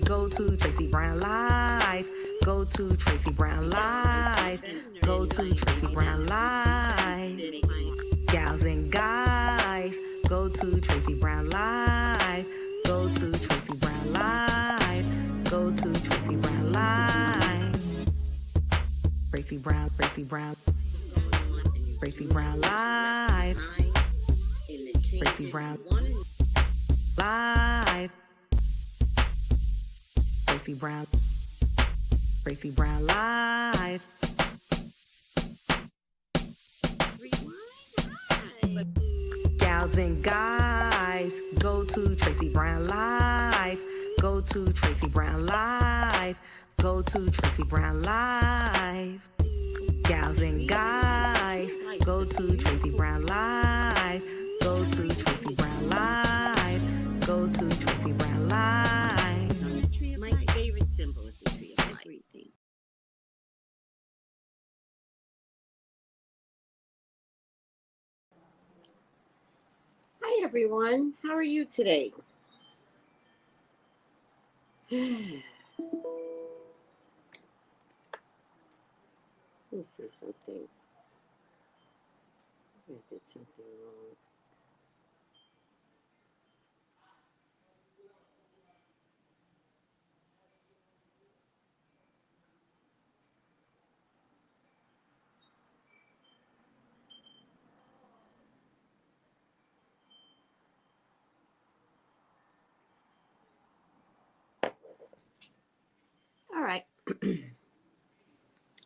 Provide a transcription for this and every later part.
Go to Tracey Brown Live. Go to Tracey Brown Live. Go to Tracey Brown Live. Gals and guys, go to Tracey Brown Live. Go to Tracey Brown Live. Go to Tracey Brown Live. Tracey Brown, Tracey Brown. Tracey Brown Live. Tracey Brown Live. Tracey Brown. Tracey Brown Live. Gals and guys, go to Tracey Brown Live. Go to Tracey Brown Live. Go to Tracey Brown Live. Gals and guys, go to Tracey Brown Live. Go to Tracey Brown Live. Go to Tracey Brown Live. My favorite symbol is the tree of everything. Hi everyone, how are you today? Let me see something. I did something wrong. All right.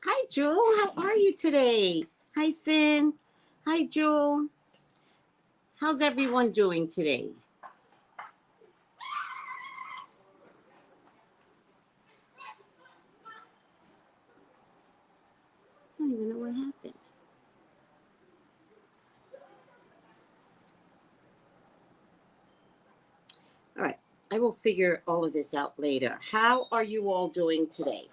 Hi, Jewel. How are you today? Hi, Sin. Hi, Jewel. How's everyone doing today? I don't even know what happened. All right. I will figure all of this out later. How are you all doing today?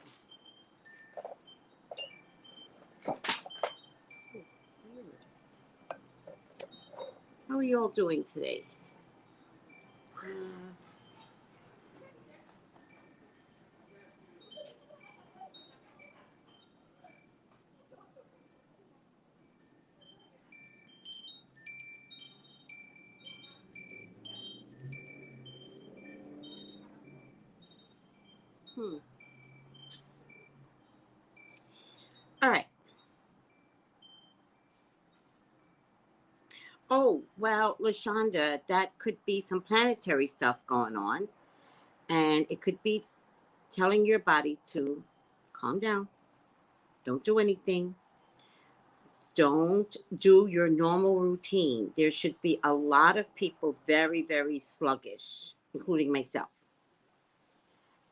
How are you all doing today? All right. Oh, well, LaShonda, that could be some planetary stuff going on. And it could be telling your body to calm down. Don't do anything. Don't do your normal routine. There should be a lot of people very, very sluggish, including myself.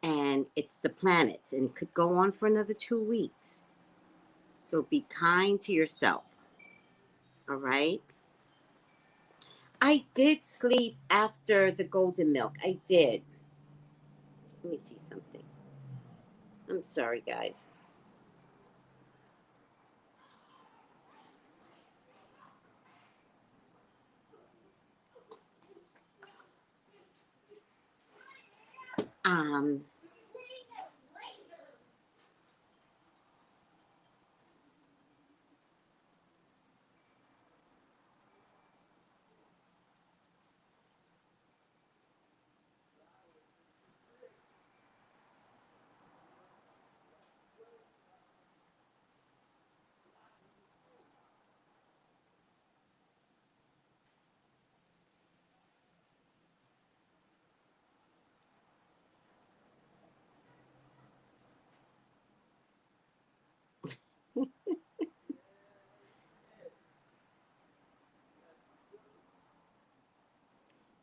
And it's the planets, and it could go on for another 2 weeks. So be kind to yourself. All right? I did sleep after the golden milk. I did. Let me see something. I'm sorry, guys. Um,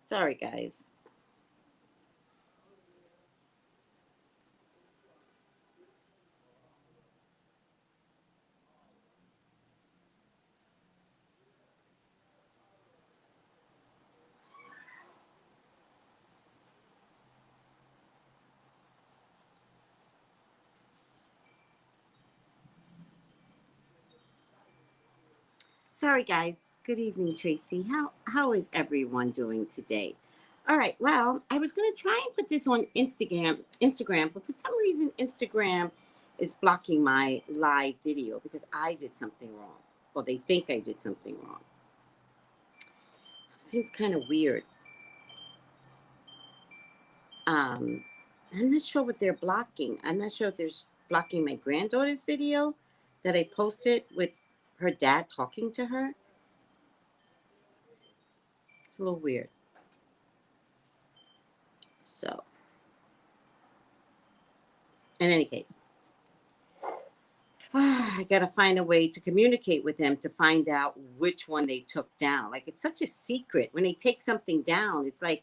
sorry, guys. Sorry, guys. Good evening, Tracy. How is everyone doing today? All right. Well, I was going to try and put this on Instagram, but for some reason, Instagram is blocking my live video because I did something wrong. Or they think I did something wrong. So it seems kind of weird. I'm not sure what they're blocking. I'm not sure if they're blocking my granddaughter's video that I posted with her dad talking to her. It's a little weird. So, in any case, I got to find a way to communicate with them to find out which one they took down. Like, it's such a secret. When they take something down, it's like,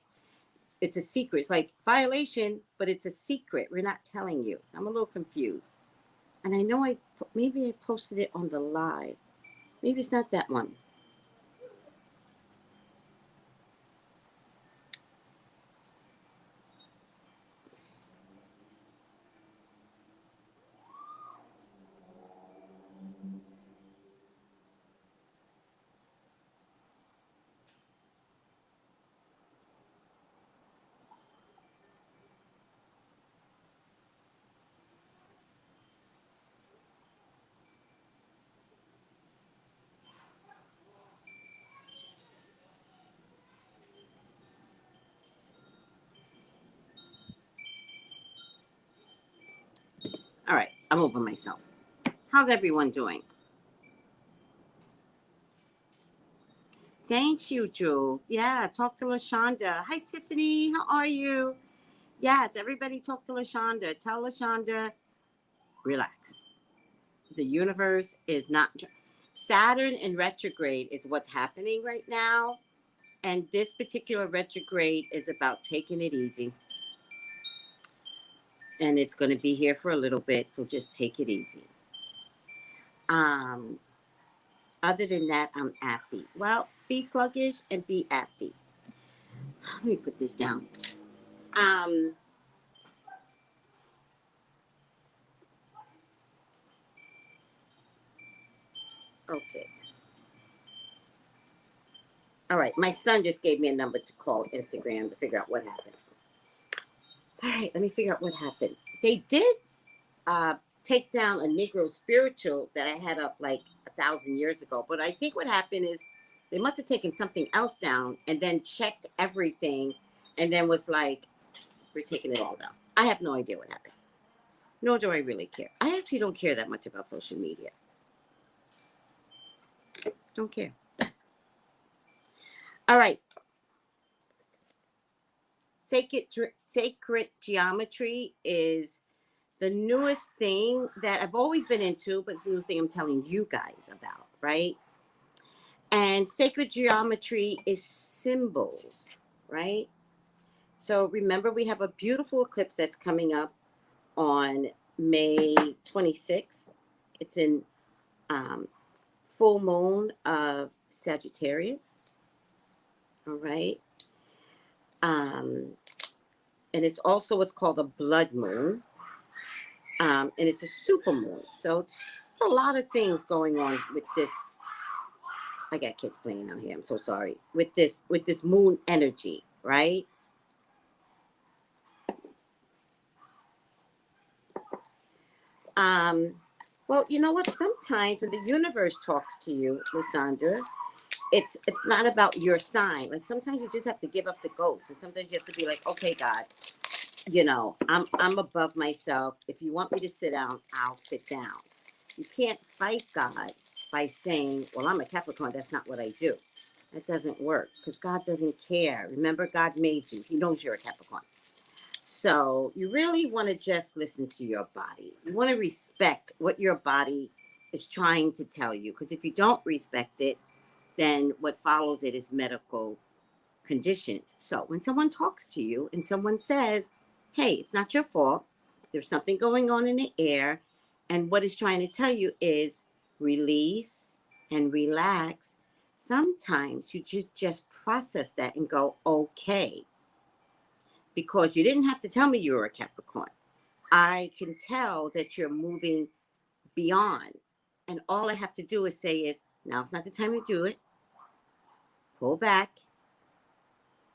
it's a secret. It's like violation, but it's a secret. We're not telling you. So I'm a little confused. And I know maybe I posted it on the live. Maybe it's not that one. All right, I'm over myself. How's everyone doing? Thank you, Drew. Yeah, talk to LaShonda. Hi, Tiffany. How are you? Yes, everybody talk to LaShonda. Tell LaShonda, relax. The universe is not... Saturn in retrograde is what's happening right now. And this particular retrograde is about taking it easy. And it's going to be here for a little bit, so just take it easy. Other than that, I'm happy. Well, be sluggish and be happy. Let me put this down. Okay. All right. My son just gave me a number to call Instagram to figure out what happened. All right. Let me figure out what happened. They did take down a Negro spiritual that I had up like 1,000 years ago. But I think what happened is they must have taken something else down and then checked everything and then was like, we're taking it all down. I have no idea what happened. Nor do I really care. I actually don't care that much about social media. Don't care. All right. Sacred geometry is the newest thing that I've always been into, but it's the newest thing I'm telling you guys about, right? And sacred geometry is symbols, right? So remember, we have a beautiful eclipse that's coming up on May 26th. It's in full moon of Sagittarius. All right. And it's also what's called a blood moon. And it's a super moon. So it's a lot of things going on with this. I got kids playing out here. I'm so sorry. With this moon energy, right? Well, you know what? Sometimes when the universe talks to you, Lysandra, it's not about your sign. Like sometimes you just have to give up the ghost, and sometimes you have to be like, okay, God, you know, I'm above myself. If you want me to sit down, I'll sit down. You can't fight God by saying, well, I'm a Capricorn. That's not what I do. That doesn't work because God doesn't care. Remember, God made you. He knows you're a Capricorn. So you really want to just listen to your body. You want to respect what your body is trying to tell you. Because if you don't respect it, then what follows it is medical conditions. So when someone talks to you and someone says, hey, it's not your fault. There's something going on in the air. And what it's trying to tell you is release and relax. Sometimes you just process that and go, okay. Because you didn't have to tell me you were a Capricorn. I can tell that you're moving beyond. And all I have to do is say is, now it's not the time to do it. Pull back.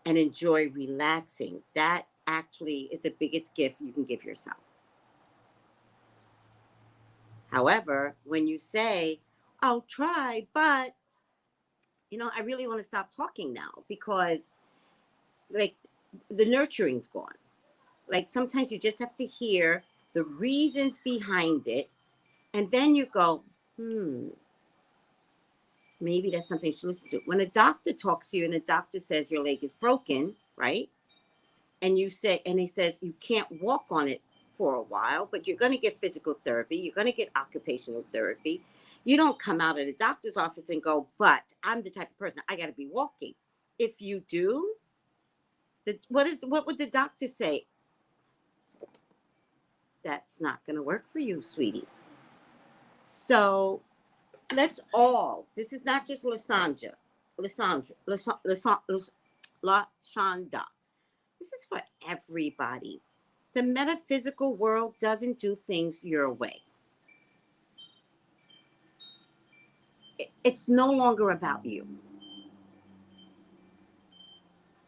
and enjoy relaxing. That actually is the biggest gift you can give yourself. However, when you say, I'll try, but, I really want to stop talking now because, like, the nurturing's gone. Like, sometimes you just have to hear the reasons behind it, and then you go, maybe that's something you should listen to. When a doctor talks to you and the doctor says your leg is broken, right? And he says you can't walk on it for a while, but you're going to get physical therapy. You're going to get occupational therapy. You don't come out of the doctor's office and go, but I'm the type of person, I got to be walking. If you do, what would the doctor say? That's not going to work for you, sweetie. So let's all, this is not just Lashonda. This is for everybody. The metaphysical world doesn't do things your way. It's no longer about you.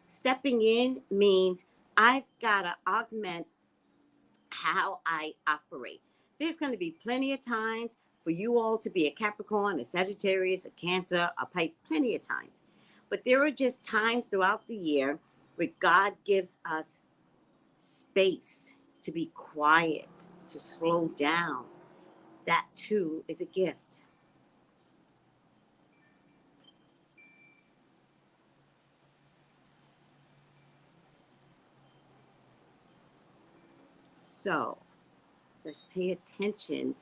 Stepping in means I've got to augment how I operate. There's going to be plenty of times for you all to be a Capricorn, a Sagittarius, a Cancer, a Pisces, plenty of times. But there are just times throughout the year where God gives us space to be quiet, to slow down. That too is a gift. So let's pay attention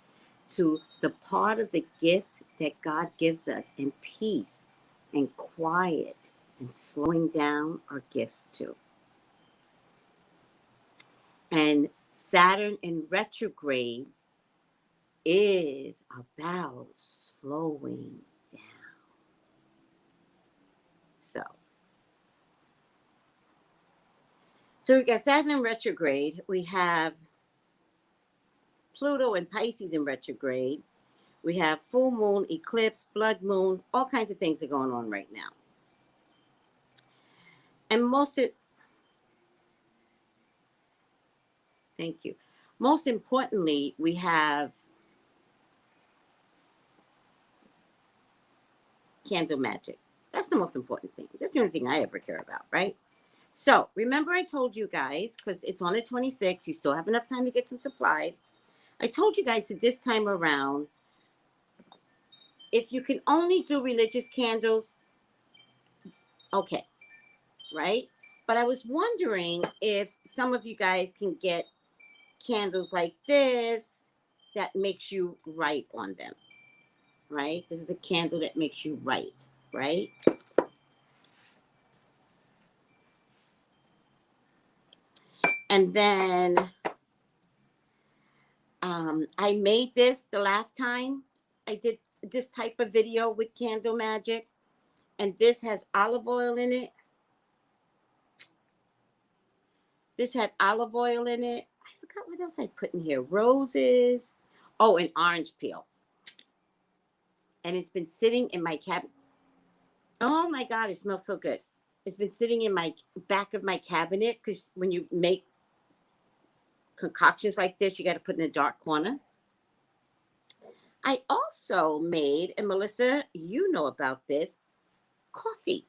to the part of the gifts that God gives us, and peace and quiet and slowing down are gifts too. And Saturn in retrograde is about slowing down. So we got Saturn in retrograde. We have Pluto and Pisces in retrograde. We have full moon, eclipse, blood moon, all kinds of things are going on right now. And thank you. Most importantly, we have candle magic. That's the most important thing. That's the only thing I ever care about, right? So remember I told you guys, because it's on the 26th, you still have enough time to get some supplies. I told you guys that this time around, if you can only do religious candles, okay, right? But I was wondering if some of you guys can get candles like this that makes you write on them, right? This is a candle that makes you write, right? And then I made this the last time I did this type of video with candle magic, and this has olive oil in it. This had olive oil in it. I forgot what else I put in here. Roses. Oh, and orange peel. And it's been sitting in my cabinet. Oh my God, it smells so good. It's been sitting in my back of my cabinet, because when you make concoctions like this, you got to put in a dark corner. I also made, and Melissa, you know about this, coffee.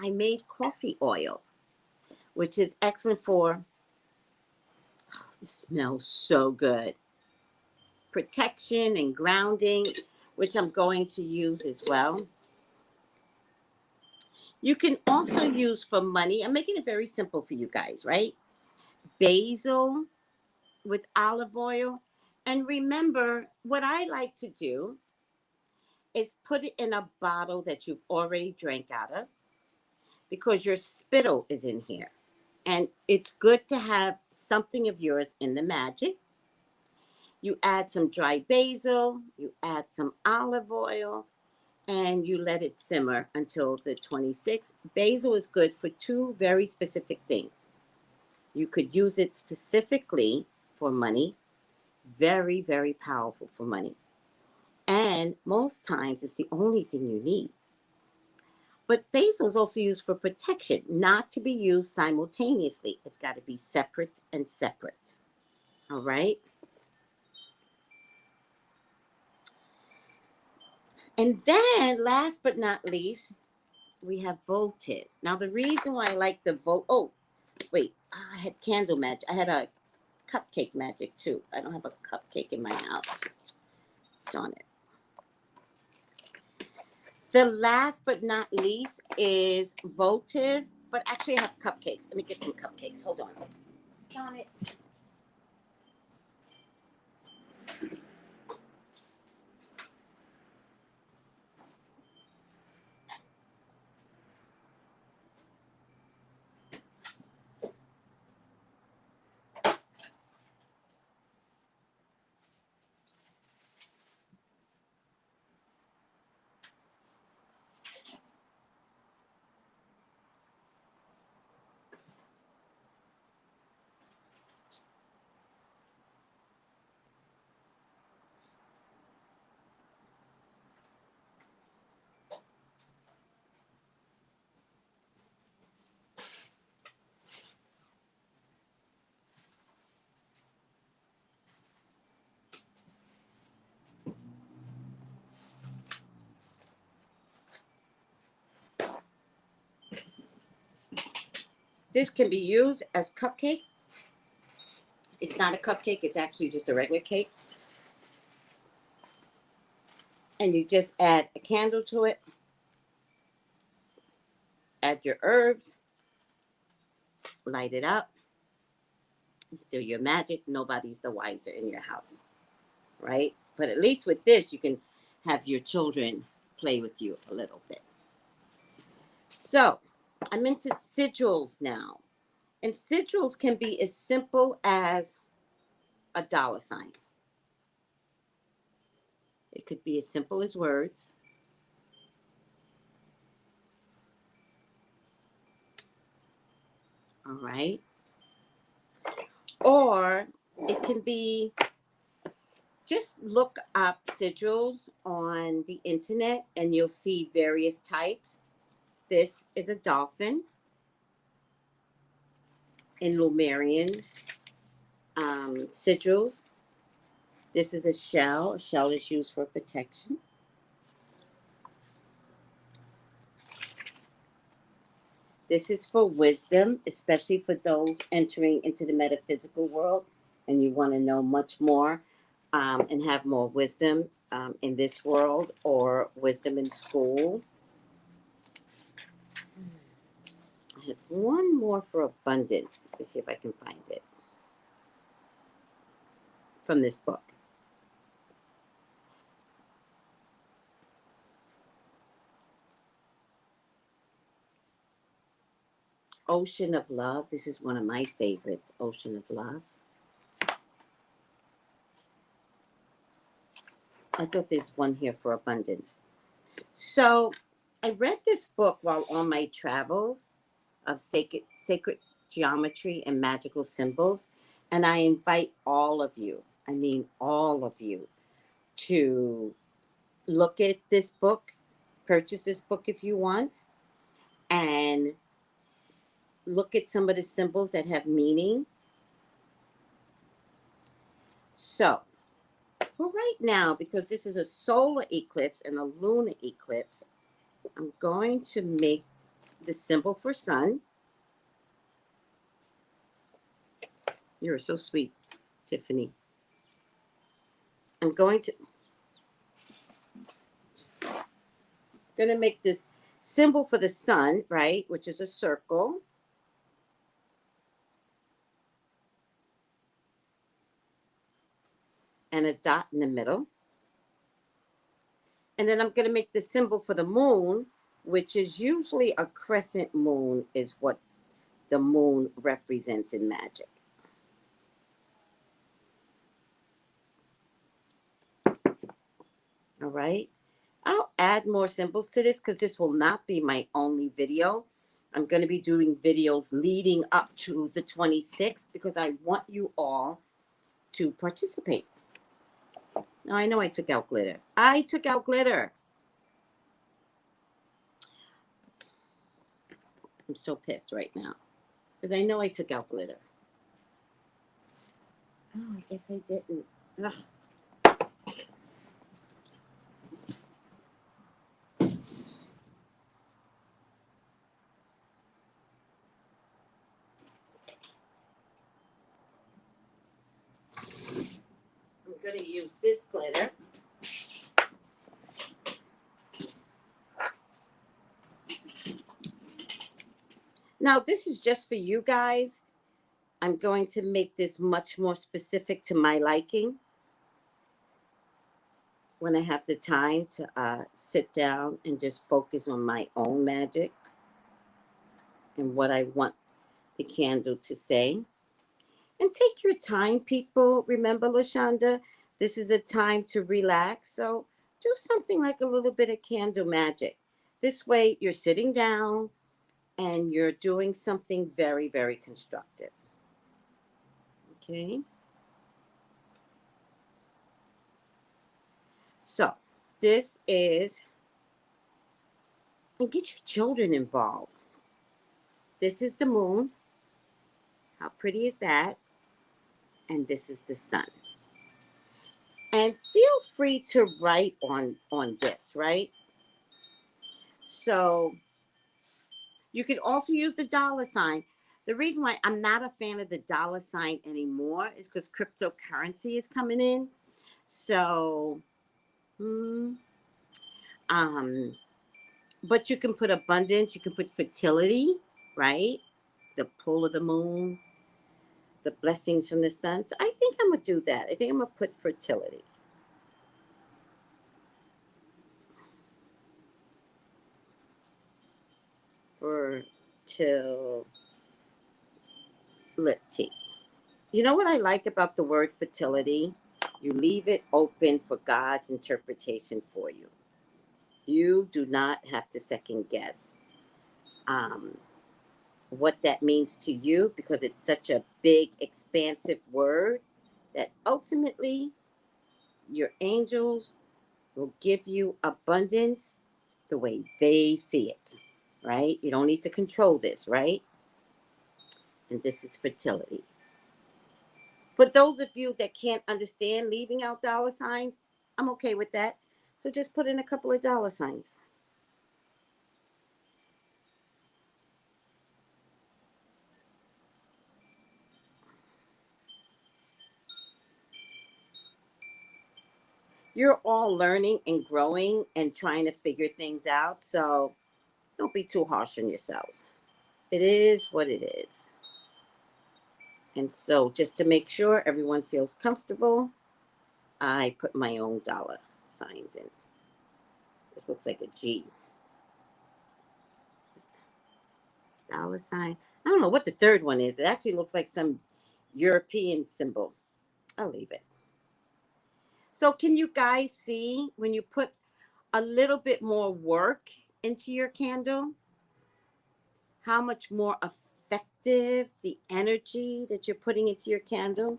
I made coffee oil, which is excellent for, it smells so good, protection and grounding, which I'm going to use as well. You can also use for money. I'm making it very simple for you guys, right? Basil with olive oil. And remember, what I like to do is put it in a bottle that you've already drank out of, because your spittle is in here. And it's good to have something of yours in the magic. You add some dry basil, you add some olive oil, and you let it simmer until the 26th. Basil is good for two very specific things. You could use it specifically for money. Very, very powerful for money. And most times it's the only thing you need. But basil is also used for protection, not to be used simultaneously. It's got to be separate and separate. All right. And then last but not least, we have votives. Now, the reason why I like the wait, I had candle magic. I had a cupcake magic too. I don't have a cupcake in my house. Darn it. The last but not least is votive, but actually I have cupcakes. Let me get some cupcakes. Hold on. Darn it. This can be used as cupcake. It's not a cupcake. It's actually just a regular cake. And you just add a candle to it. Add your herbs. Light it up. It's still your magic. Nobody's the wiser in your house. Right? But at least with this, you can have your children play with you a little bit. So, I'm into sigils now. And sigils can be as simple as a $. It could be as simple as words. All right. Or it can be, just look up sigils on the internet and you'll see various types. This is a dolphin in Lemurian sigils. This is a shell. A shell is used for protection. This is for wisdom, especially for those entering into the metaphysical world and you want to know much more and have more wisdom in this world or wisdom in school. I have one more for abundance. Let's see if I can find it from this book. Ocean of Love. This is one of my favorites, Ocean of Love. I thought there's one here for abundance. So I read this book while on my travels of sacred geometry and magical symbols. And I invite all of you, I mean all of you, to look at this book, purchase this book if you want, and look at some of the symbols that have meaning. So, for right now, because this is a solar eclipse and a lunar eclipse, I'm going to make the symbol for sun. You're so sweet, Tiffany. I'm going to make this symbol for the sun, right, which is a circle. And a dot in the middle. And then I'm going to make the symbol for the moon, which is usually a crescent moon, is what the moon represents in magic. All right. I'll add more symbols to this because this will not be my only video. I'm going to be doing videos leading up to the 26th because I want you all to participate. Now, I know I took out glitter. I took out glitter. I'm so pissed right now because I know I took out glitter. Oh, I guess I didn't. Ugh. I'm going to use this glitter. Now, this is just for you guys. I'm going to make this much more specific to my liking when I have the time to sit down and just focus on my own magic and what I want the candle to say. And take your time, people. Remember, LaShonda, this is a time to relax. So do something like a little bit of candle magic. This way, you're sitting down and you're doing something very, very constructive. Okay? So, this is, and get your children involved. This is the moon. How pretty is that? And this is the sun. And feel free to write on this, right? So you can also use the dollar sign. The reason why I'm not a fan of the dollar sign anymore is because cryptocurrency is coming in. So, but you can put abundance, you can put fertility, right? The pull of the moon, the blessings from the sun. So I think I'm going to do that. I think I'm going to put fertility. Fertility. You know what I like about the word fertility? You leave it open for God's interpretation for you. You do not have to second guess what that means to you, because it's such a big, expansive word that ultimately your angels will give you abundance the way they see it, right? You don't need to control this, right? And this is fertility. For those of you that can't understand leaving out dollar signs, I'm okay with that. So just put in a couple of dollar signs. You're all learning and growing and trying to figure things out. So don't be too harsh on yourselves. It is what it is. And so just to make sure everyone feels comfortable, I put my own dollar signs in. This looks like a G. Dollar sign. I don't know what the third one is. It actually looks like some European symbol. I'll leave it. So can you guys see when you put a little bit more work into your candle, how much more effective the energy that you're putting into your candle?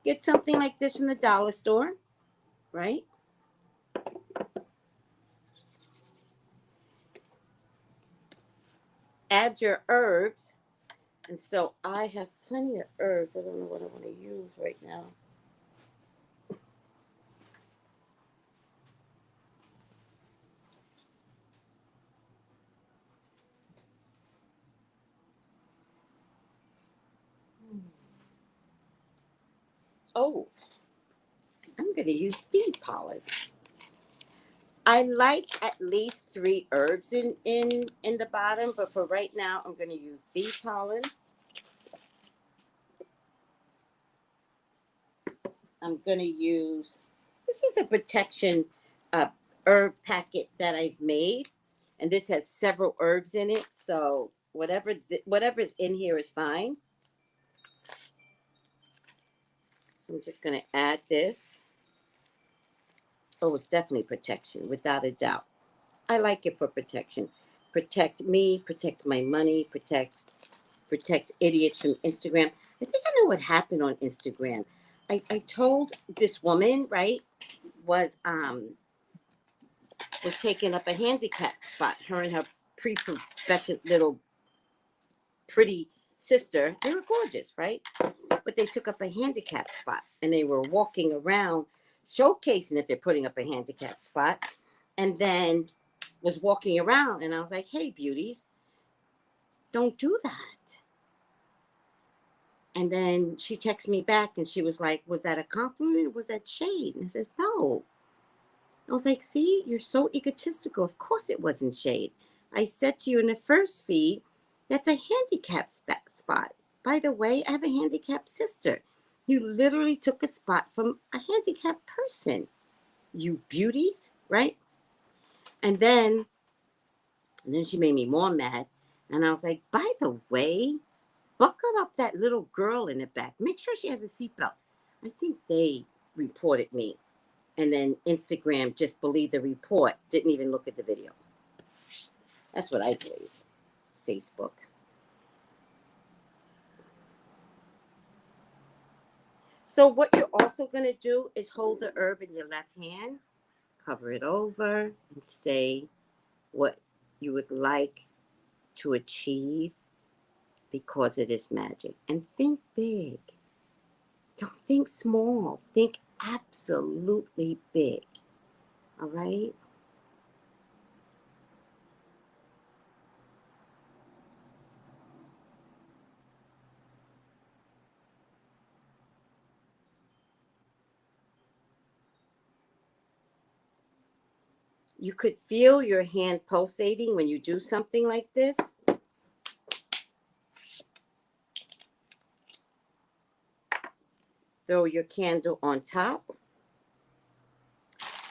Get something like this from the dollar store, right? Add your herbs. And so I have plenty of herbs. I don't know what I want to use right now. Oh, I'm going to use bee pollen. I like at least 3 herbs in the bottom, but for right now, I'm going to use bee pollen. I'm going to use, this is a protection herb packet that I've made, and this has several herbs in it, so whatever's in here is fine. I'm just going to add this. Oh, it's definitely protection, without a doubt. I like it for protection. Protect me, protect my money, protect idiots from Instagram. I think I know what happened on Instagram. I told this woman, right, was taking up a handicap spot, her and her prepubescent little pretty sister. They were gorgeous, right? But they took up a handicap spot, and they were walking around showcasing that they're putting up a handicap spot, and then was walking around, and I was like, hey, beauties, don't do that. And then she texted me back, and she was like, was that a compliment or was that shade? And I says, no. I was like, see, you're so egotistical. Of course it wasn't shade. I said to you in the first feed, that's a handicap spot. By the way, I have a handicapped sister. You literally took a spot from a handicapped person. You beauties, right? And then she made me more mad. And I was like, by the way, buckle up that little girl in the back. Make sure she has a seatbelt. I think they reported me. And then Instagram just believed the report, didn't even look at the video. That's what I believe. Facebook. So what you're also going to do is hold the herb in your left hand, cover it over, and say what you would like to achieve because it is magic. And think big. Don't think small. Think absolutely big. All right? You could feel your hand pulsating when you do something like this. Throw your candle on top.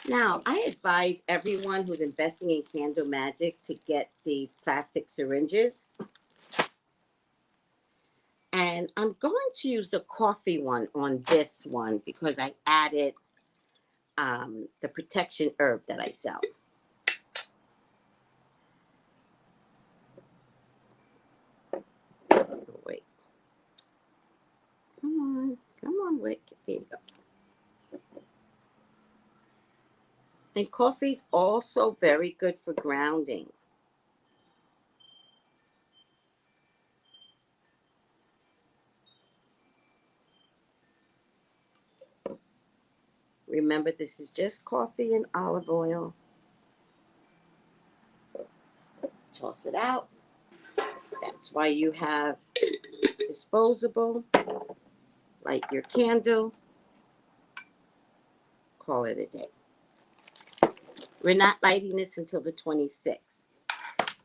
Now, I advise everyone who's investing in candle magic to get these plastic syringes. And I'm going to use the coffee one on this one because I added the protection herb that I sell. Oh, wait. Come on, Wick. There you go. And coffee's also very good for grounding. Remember, this is just coffee and olive oil. Toss it out. That's why you have disposable. Light your candle. Call it a day. We're not lighting this until the 26th.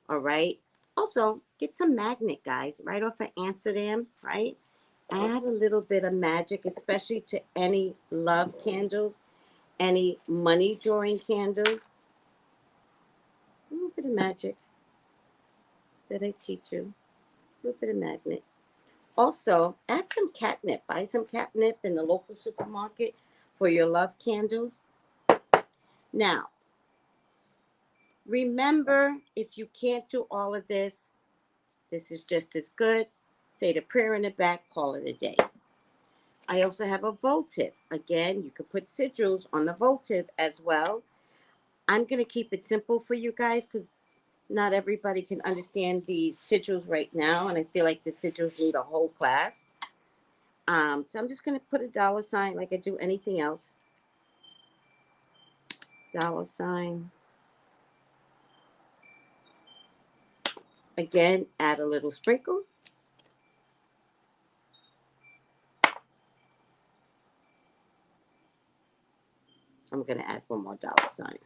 All right. Also, get some magnet, guys, right off of Amsterdam, right? Add a little bit of magic, especially to any love candles, any money drawing candles. A little bit of magic that I teach you. A little bit of magnet. Also, add some catnip. Buy some catnip in the local supermarket for your love candles. Now, remember, if you can't do all of this, this is just as good. Say the prayer in the back, call it a day. I also have a votive. Again, you could put sigils on the votive as well. I'm going to keep it simple for you guys because not everybody can understand the sigils right now, and I feel like the sigils need a whole class. So I'm just going to put a dollar sign like I do anything else. Dollar sign. Again, add a little sprinkle. I'm going to add one more dollar sign.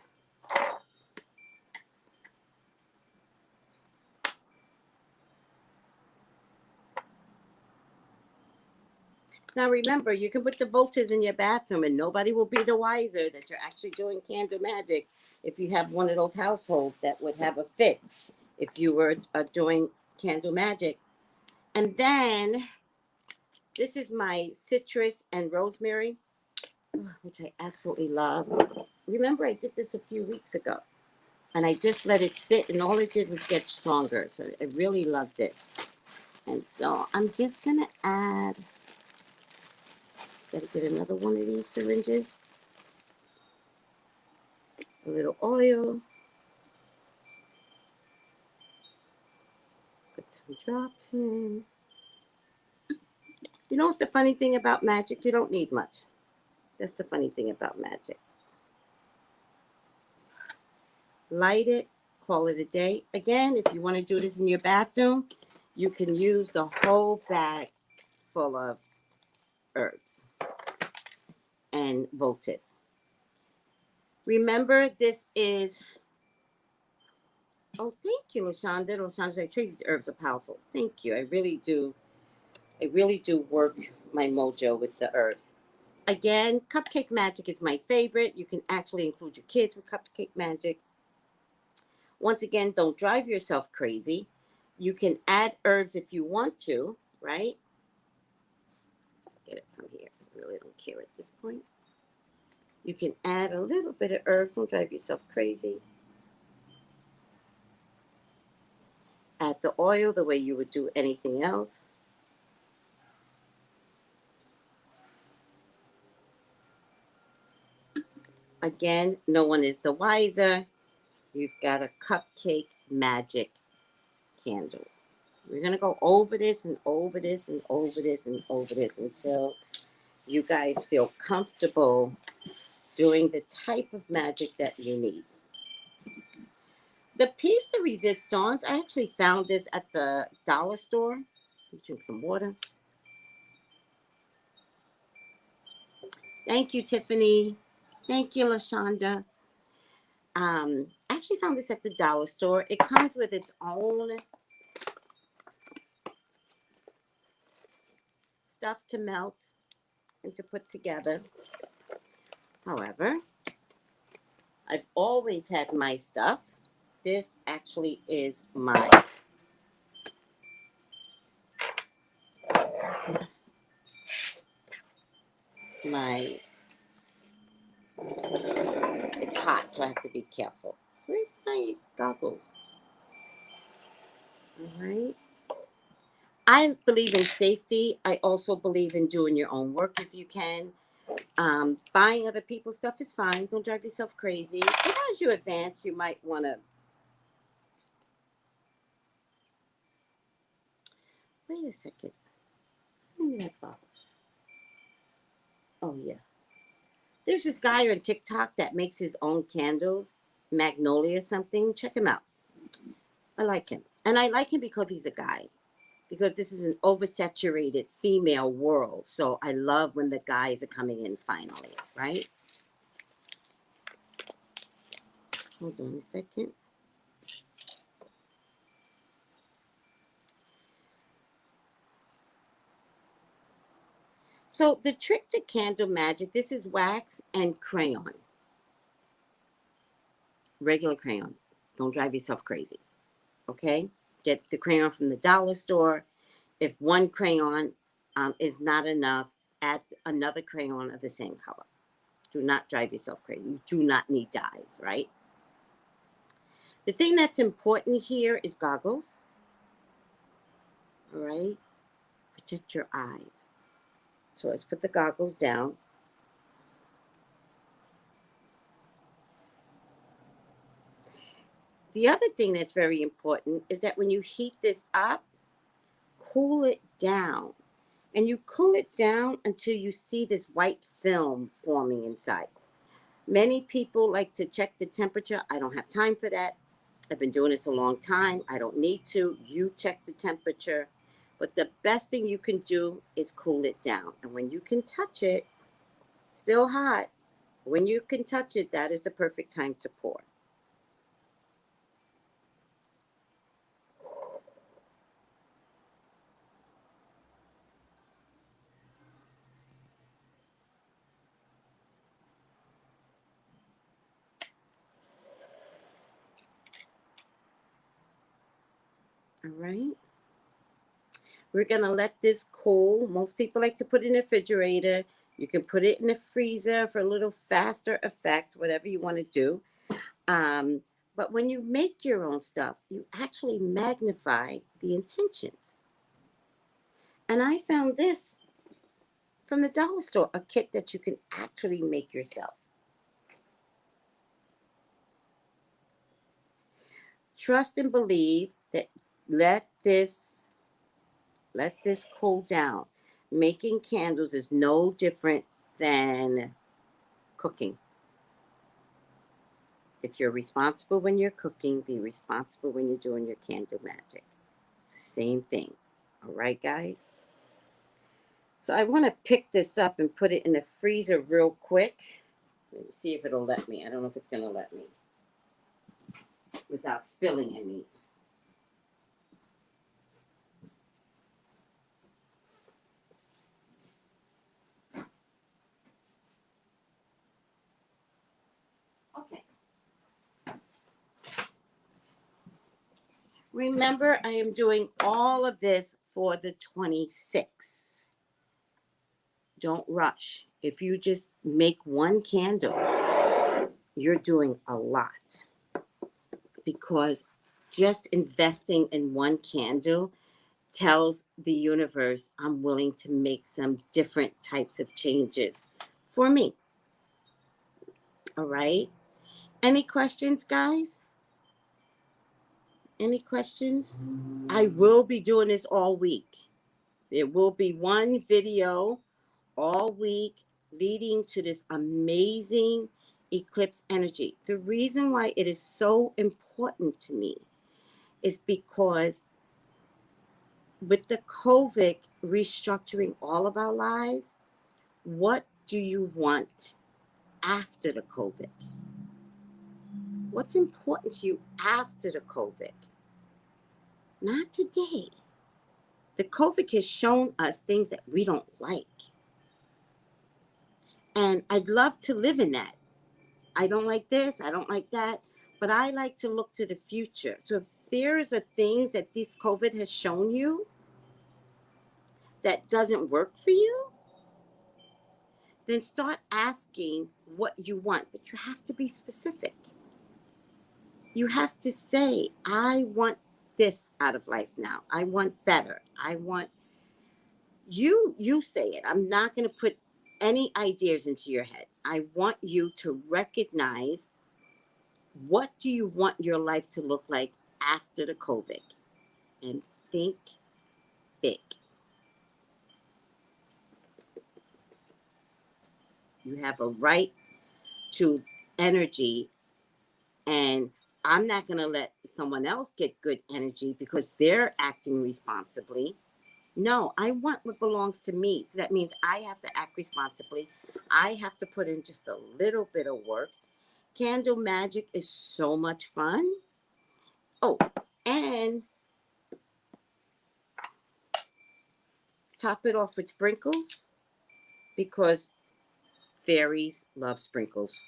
Now remember, you can put the votives in your bathroom and nobody will be the wiser that you're actually doing candle magic if you have one of those households that would have a fit if you were doing candle magic. And then this is my citrus and rosemary, which I absolutely love. Remember, I did this a few weeks ago and I just let it sit and all it did was get stronger. So I really love this. And so I'm just going to add, gotta get another one of these syringes. A little oil. Put some Drops in. You know what's the funny thing about magic? You don't need much. That's the funny thing about magic. Light it, call it a day. Again, if you want to do this in your bathroom, you can use the whole bag full of herbs and votives. Remember, this is, oh, thank you, LaShonda. LaShonda's like, Tracy's herbs are powerful. Thank you. I really do work my mojo with the herbs. Again, cupcake magic is my favorite. You can actually include your kids with cupcake magic. Once again, don't drive yourself crazy. You can add herbs if you want to, right? Just get it from here. I really don't care at this point. You can add a little bit of herbs. Don't drive yourself crazy. Add the oil the way you would do anything else. Again, no one is the wiser. You've got a cupcake magic candle. We're going to go over this and over this and over this and over this until you guys feel comfortable doing the type of magic that you need. The piece de resistance, I actually found this at the dollar store. Let me drink some water. Thank you, Tiffany. Thank you, LaShonda. I actually found this at the dollar store. It comes with its own stuff to melt and to put together. However, I've always had my stuff. This actually is my it's hot, so I have to be careful. Where's my goggles? All right. I believe in safety. I also believe in doing your own work if you can. Buying other people's stuff is fine. Don't drive yourself crazy. But as you advance, you might want to. Wait a second. What's the name of that box? Oh, yeah. There's this guy on TikTok that makes his own candles. Magnolia something. Check him out. I like him. And I like him because he's a guy. Because this is an oversaturated female world. So I love when the guys are coming in finally, right? Hold on a second. So the trick to candle magic, this is wax and crayon. Regular crayon. Don't drive yourself crazy. Okay? Get the crayon from the dollar store. If one crayon is not enough, add another crayon of the same color. Do not drive yourself crazy. You do not need dyes, right? The thing that's important here is goggles. All right? Protect your eyes. So let's put the goggles down. The other thing that's very important is that when you heat this up, cool it down. And you cool it down until you see this white film forming inside. Many people like to check the temperature. I don't have time for that. I've been doing this a long time. I don't need to. You check the temperature. But the best thing you can do is cool it down. And when you can touch it, still hot, when you can touch it, that is the perfect time to pour. All right. We're going to let this cool. Most people like to put it in the refrigerator. You can put it in the freezer for a little faster effect, whatever you want to do. But when you make your own stuff, you actually magnify the intentions. And I found this from the dollar store, a kit that you can actually make yourself. Trust and believe that let this Let this cool down. Making candles is no different than cooking. If you're responsible when you're cooking, be responsible when you're doing your candle magic. It's the same thing. All right, guys? So I want to pick this up and put it in the freezer real quick. Let me see if it'll let me. I don't know if it's going to let me. Without spilling, I mean. Okay. Remember, I am doing all of this for the 26th. Don't rush. If you just make one candle, you're doing a lot. Because just investing in one candle tells the universe I'm willing to make some different types of changes for me. All right? Any questions, guys? Any questions? I will be doing this all week. There will be one video all week leading to this amazing eclipse energy. The reason why it is so important to me is because with the COVID restructuring all of our lives, what do you want after the COVID? What's important to you after the COVID? Not today. The COVID has shown us things that we don't like. And I'd love to live in that. I don't like this, I don't like that, but I like to look to the future. So if there's a things that this COVID has shown you that doesn't work for you, then start asking what you want. But you have to be specific. You have to say, I want this out of life now. I want better. I want you say it. I'm not going to put any ideas into your head. I want you to recognize, what do you want your life to look like after the COVID? And think big. You have a right to energy, and I'm not going to let someone else get good energy because they're acting responsibly. No, I want what belongs to me. So that means I have to act responsibly. I have to put in just a little bit of work. Candle magic is so much fun. Oh, and top it off with sprinkles, because fairies love sprinkles.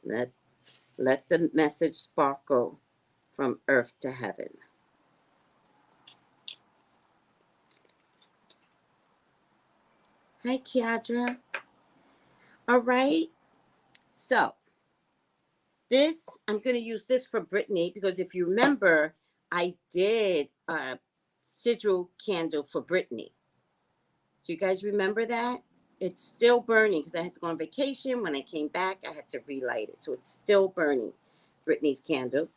Let the message sparkle from earth to heaven. Hi, Kiadra. All right. So this, I'm going to use this for Brittany, because if you remember, I did a sigil candle for Brittany. Do you guys remember that? It's still burning because I had to go on vacation. When I came back, I had to relight it. So it's still burning, Brittany's candle.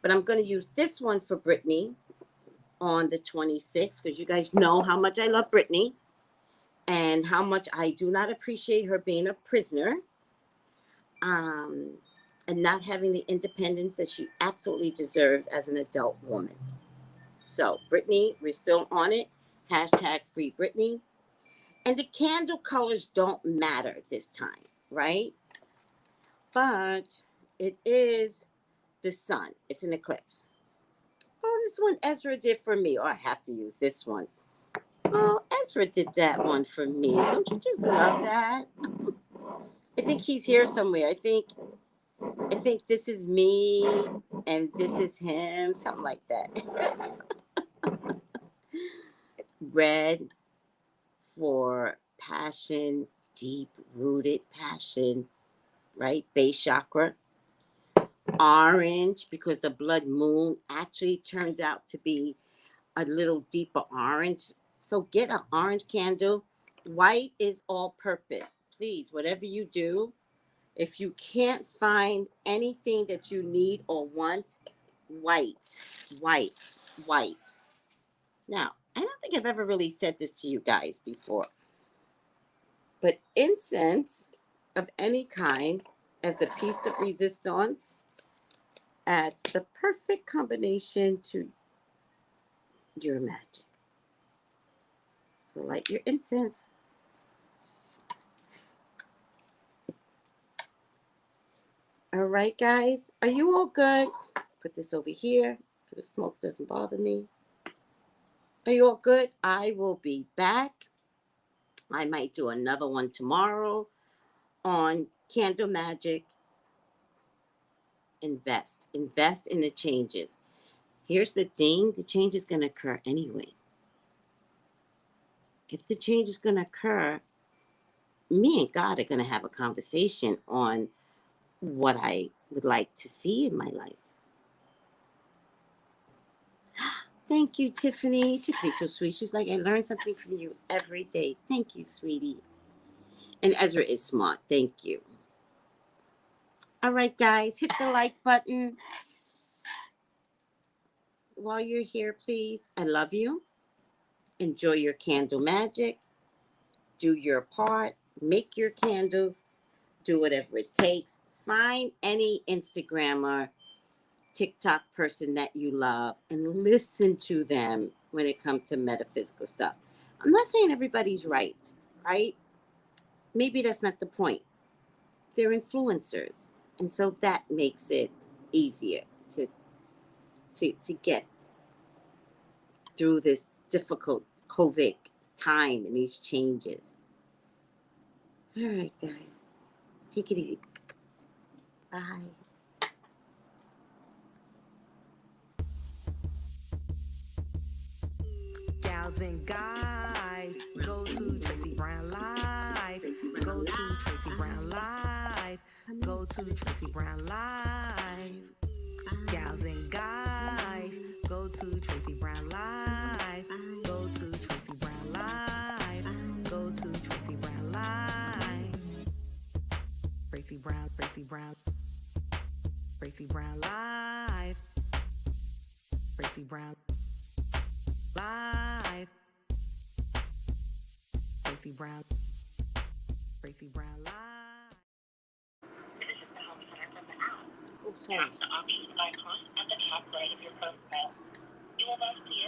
But I'm going to use this one for Brittany on the 26th, because you guys know how much I love Brittany and how much I do not appreciate her being a prisoner, and not having the independence that she absolutely deserves as an adult woman. So Brittany, we're still on it. Hashtag free Brittany. And the candle colors don't matter this time, right? But it is the sun. It's an eclipse. Oh, this one Ezra did for me. Oh, I have to use this one. Oh, Ezra did that one for me. Don't you just love that? I think he's here somewhere. I think this is me and this is him. Something like that. Red for passion, deep-rooted passion, right? Base chakra. Orange, because the blood moon actually turns out to be a little deeper orange. So get an orange candle. White is all purpose. Please, whatever you do, if you can't find anything that you need or want, white, white, white. Now, I don't think I've ever really said this to you guys before, but incense of any kind as the piece de resistance adds the perfect combination to your magic. So light your incense. All right, guys, are you all good? Put this over here so the smoke doesn't bother me. Are you all good? I will be back. I might do another one tomorrow on candle magic. Invest in the changes. Here's the thing, the change is going to occur anyway. If the change is going to occur, me and God are going to have a conversation on what I would like to see in my life. Thank you, Tiffany. Tiffany's so sweet. She's like, I learn something from you every day. Thank you, sweetie. And Ezra is smart. Thank you. All right, guys, hit the like button while you're here, please. I love you. Enjoy your candle magic. Do your part. Make your candles. Do whatever it takes. Find any Instagrammer, TikTok person that you love and listen to them when it comes to metaphysical stuff. I'm not saying everybody's right? Maybe that's not the point. They're influencers. And so that makes it easier to get through this difficult COVID time and these changes. All right, guys. Take it easy. Bye. Gals and guys, go to Tracey Brown Live. Go to Tracey Brown Live. Go to Tracey Brown Live. Gals and guys, go to Tracey Brown Live. Go to Tracey Brown Live. Go to Tracey Brown Live. Tracey Brown, Tracey Brown. Tracey Brown Live. Tracey Brown Live. Tracey Brown. Tracey Brown Live. Oh, sorry. Tap the options icon at the top right of your profile. You will thus see